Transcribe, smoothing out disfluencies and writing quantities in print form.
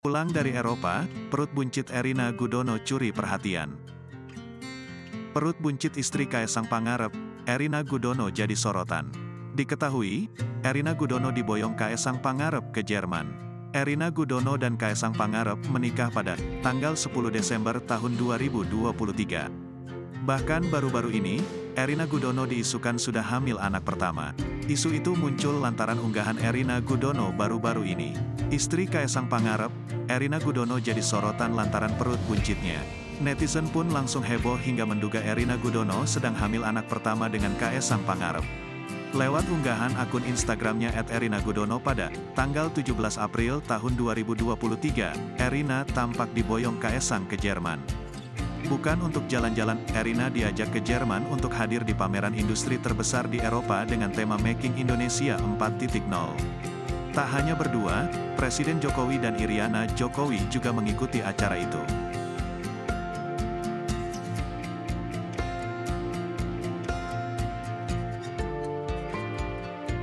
Pulang dari Eropa, perut buncit Erina Gudono curi perhatian. Perut buncit istri Kaesang Pangarep, Erina Gudono jadi sorotan. Diketahui, Erina Gudono diboyong Kaesang Pangarep ke Jerman. Erina Gudono dan Kaesang Pangarep menikah pada tanggal 10 Desember tahun 2023. Bahkan baru-baru ini, Erina Gudono diisukan sudah hamil anak pertama. Isu itu muncul lantaran unggahan Erina Gudono baru-baru ini. Istri Kaesang Pangarep, Erina Gudono jadi sorotan lantaran perut buncitnya. Netizen pun langsung heboh hingga menduga Erina Gudono sedang hamil anak pertama dengan Kaesang Pangarep. Lewat unggahan akun Instagramnya @erinagudono pada tanggal 17 April tahun 2023, Erina tampak diboyong Kaesang ke Jerman. Bukan untuk jalan-jalan, Erina diajak ke Jerman untuk hadir di pameran industri terbesar di Eropa dengan tema Making Indonesia 4.0. Tak hanya berdua, Presiden Jokowi dan Iriana Jokowi juga mengikuti acara itu.